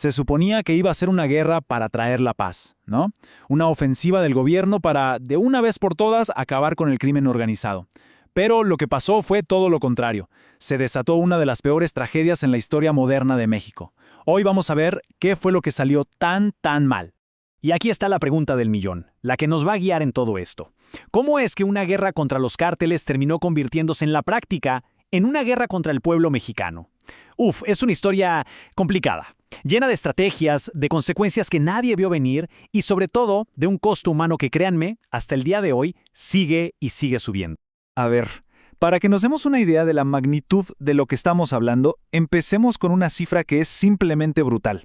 Se suponía que iba a ser una guerra para traer la paz, ¿no? Una ofensiva del gobierno para, de una vez por todas, acabar con el crimen organizado. Pero lo que pasó fue todo lo contrario. Se desató una de las peores tragedias en la historia moderna de México. Hoy vamos a ver qué fue lo que salió tan mal. Y aquí está la pregunta del millón, la que nos va a guiar en todo esto. ¿Cómo es que una guerra contra los cárteles terminó convirtiéndose en la práctica en una guerra contra el pueblo mexicano? Es una historia complicada, llena de estrategias, de consecuencias que nadie vio venir y sobre todo de un costo humano que, créanme, hasta el día de hoy sigue y sigue subiendo. A ver, para que nos demos una idea de la magnitud de lo que estamos hablando, empecemos con una cifra que es simplemente brutal.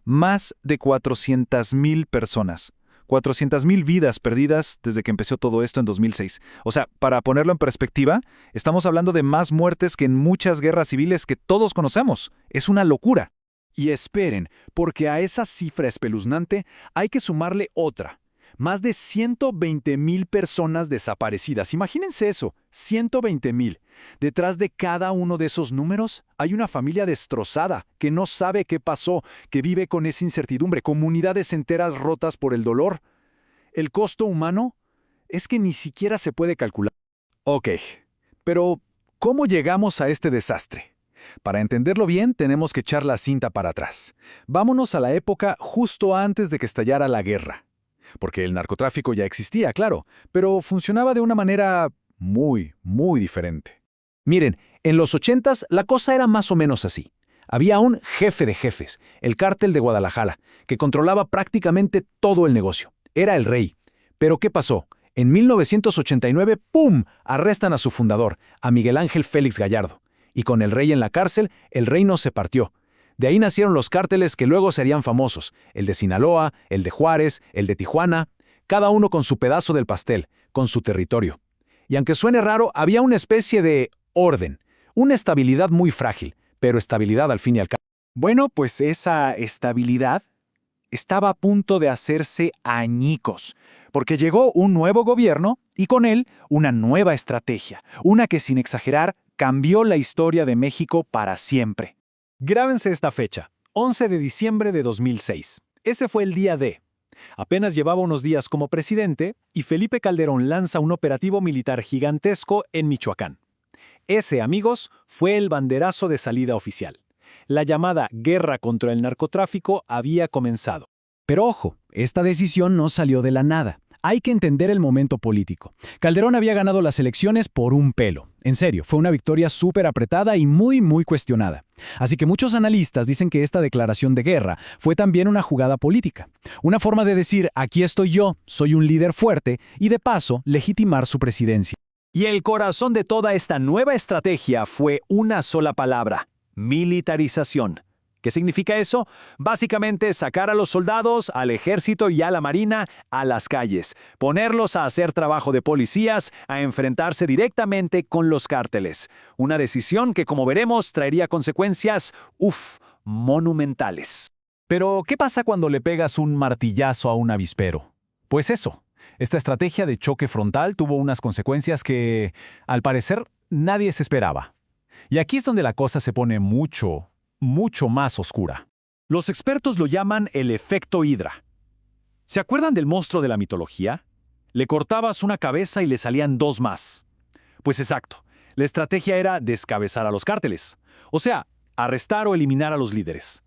Más de 400,000 personas. 400,000 vidas perdidas desde que empezó todo esto en 2006. O sea, para ponerlo en perspectiva, estamos hablando de más muertes que en muchas guerras civiles que todos conocemos. Es una locura. Y esperen, porque a esa cifra espeluznante hay que sumarle otra. Más de 120,000 personas desaparecidas. Imagínense eso, 120,000. Detrás de cada uno de esos números hay una familia destrozada, que no sabe qué pasó, que vive con esa incertidumbre, comunidades enteras rotas por el dolor. El costo humano es que ni siquiera se puede calcular. Ok, pero ¿cómo llegamos a este desastre? Para entenderlo bien, tenemos que echar la cinta para atrás. Vámonos a la época justo antes de que estallara la guerra. Porque el narcotráfico ya existía, claro, pero funcionaba de una manera muy diferente. Miren, en los 80s la cosa era más o menos así. Había un jefe de jefes, el Cártel de Guadalajara, que controlaba prácticamente todo el negocio. Era el rey. Pero ¿qué pasó? En 1989, ¡pum!, arrestan a su fundador, a Miguel Ángel Félix Gallardo. Y con el rey en la cárcel, el reino se partió. De ahí nacieron los cárteles que luego serían famosos, el de Sinaloa, el de Juárez, el de Tijuana, cada uno con su pedazo del pastel, con su territorio. Y aunque suene raro, había una especie de orden, una estabilidad muy frágil, pero estabilidad al fin y al cabo. Bueno, pues esa estabilidad estaba a punto de hacerse añicos, porque llegó un nuevo gobierno y con él una nueva estrategia, una que sin exagerar cambió la historia de México para siempre. Grábense esta fecha, 11 de diciembre de 2006. Ese fue el día D. Apenas llevaba unos días como presidente y Felipe Calderón lanza un operativo militar gigantesco en Michoacán. Ese, amigos, fue el banderazo de salida oficial. La llamada guerra contra el narcotráfico había comenzado. Pero ojo, esta decisión no salió de la nada. Hay que entender el momento político. Calderón había ganado las elecciones por un pelo. En serio, fue una victoria súper apretada y muy cuestionada. Así que muchos analistas dicen que esta declaración de guerra fue también una jugada política. Una forma de decir, aquí estoy yo, soy un líder fuerte, y de paso, legitimar su presidencia. Y el corazón de toda esta nueva estrategia fue una sola palabra: militarización. ¿Qué significa eso? Básicamente sacar a los soldados, al ejército y a la marina a las calles, ponerlos a hacer trabajo de policías, a enfrentarse directamente con los cárteles. Una decisión que, como veremos, traería consecuencias, monumentales. Pero, ¿qué pasa cuando le pegas un martillazo a un avispero? Pues eso, esta estrategia de choque frontal tuvo unas consecuencias que, al parecer, nadie se esperaba. Y aquí es donde la cosa se pone mucho más oscura. Los expertos lo llaman el efecto Hidra. ¿Se acuerdan del monstruo de la mitología? Le cortabas una cabeza y le salían dos más. Pues exacto, la estrategia era descabezar a los cárteles, o sea, arrestar o eliminar a los líderes.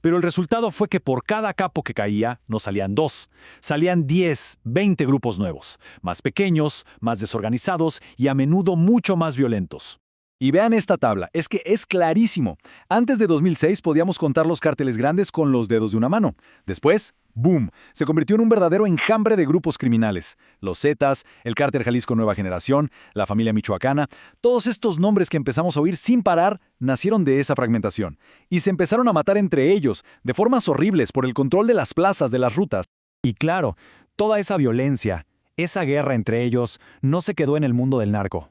Pero el resultado fue que por cada capo que caía, no salían dos, salían 10, 20 grupos nuevos, más pequeños, más desorganizados y a menudo mucho más violentos. Y vean esta tabla, es que es clarísimo. Antes de 2006 podíamos contar los cárteles grandes con los dedos de una mano. Después, ¡boom!, se convirtió en un verdadero enjambre de grupos criminales. Los Zetas, el Cártel Jalisco Nueva Generación, la familia michoacana, todos estos nombres que empezamos a oír sin parar nacieron de esa fragmentación. Y se empezaron a matar entre ellos, de formas horribles por el control de las plazas, de las rutas. Y claro, toda esa violencia, esa guerra entre ellos, no se quedó en el mundo del narco.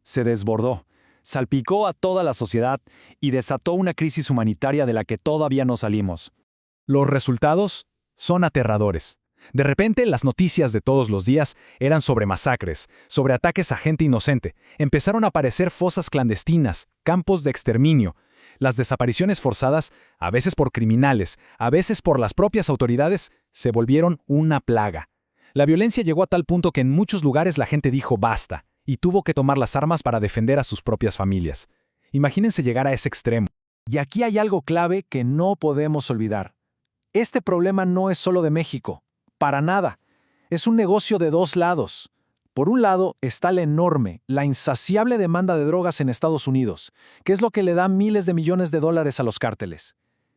Se desbordó. Salpicó a toda la sociedad y desató una crisis humanitaria de la que todavía no salimos. Los resultados son aterradores. De repente, las noticias de todos los días eran sobre masacres, sobre ataques a gente inocente. Empezaron a aparecer fosas clandestinas, campos de exterminio. Las desapariciones forzadas, a veces por criminales, a veces por las propias autoridades, se volvieron una plaga. La violencia llegó a tal punto que en muchos lugares la gente dijo basta y tuvo que tomar las armas para defender a sus propias familias. Imagínense llegar a ese extremo. Y aquí hay algo clave que no podemos olvidar. Este problema no es solo de México, para nada. Es un negocio de dos lados. Por un lado está la enorme, la insaciable demanda de drogas en Estados Unidos, que es lo que le da miles de millones de dólares a los cárteles.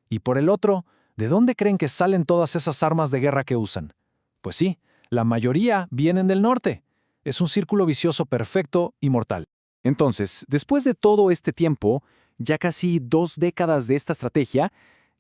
Y por el otro, ¿de dónde creen que salen todas esas armas de guerra que usan? Pues sí, la mayoría vienen del norte. Es un círculo vicioso perfecto y mortal. Entonces, después de todo este tiempo, ya casi 2 décadas de esta estrategia,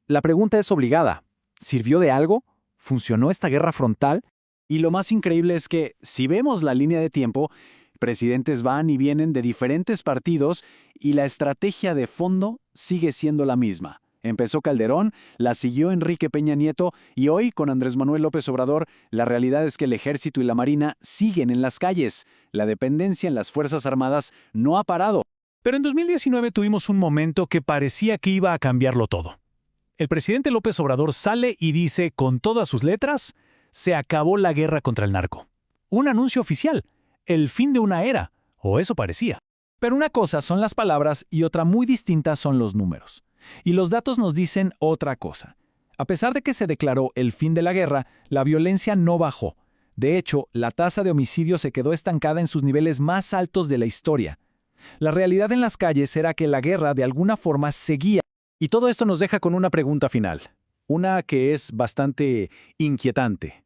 la pregunta es obligada. ¿Sirvió de algo? ¿Funcionó esta guerra frontal? Y lo más increíble es que, si vemos la línea de tiempo, presidentes van y vienen de diferentes partidos y la estrategia de fondo sigue siendo la misma. Empezó Calderón, la siguió Enrique Peña Nieto y hoy, con Andrés Manuel López Obrador, la realidad es que el Ejército y la Marina siguen en las calles. La dependencia en las Fuerzas Armadas no ha parado. Pero en 2019 tuvimos un momento que parecía que iba a cambiarlo todo. El presidente López Obrador sale y dice con todas sus letras: se acabó la guerra contra el narco. Un anuncio oficial, el fin de una era, o eso parecía. Pero una cosa son las palabras y otra muy distinta son los números. Y los datos nos dicen otra cosa. A pesar de que se declaró el fin de la guerra, la violencia no bajó. De hecho, la tasa de homicidios se quedó estancada en sus niveles más altos de la historia. La realidad en las calles era que la guerra de alguna forma seguía. Y todo esto nos deja con una pregunta final. Una que es bastante inquietante.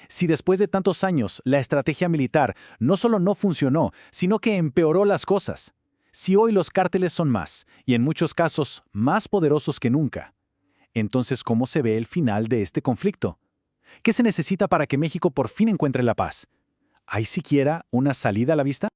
Si después de tantos años la estrategia militar no solo no funcionó, sino que empeoró las cosas. Si hoy los cárteles son más, y en muchos casos más poderosos que nunca, entonces ¿cómo se ve el final de este conflicto? ¿Qué se necesita para que México por fin encuentre la paz? ¿Hay siquiera una salida a la vista?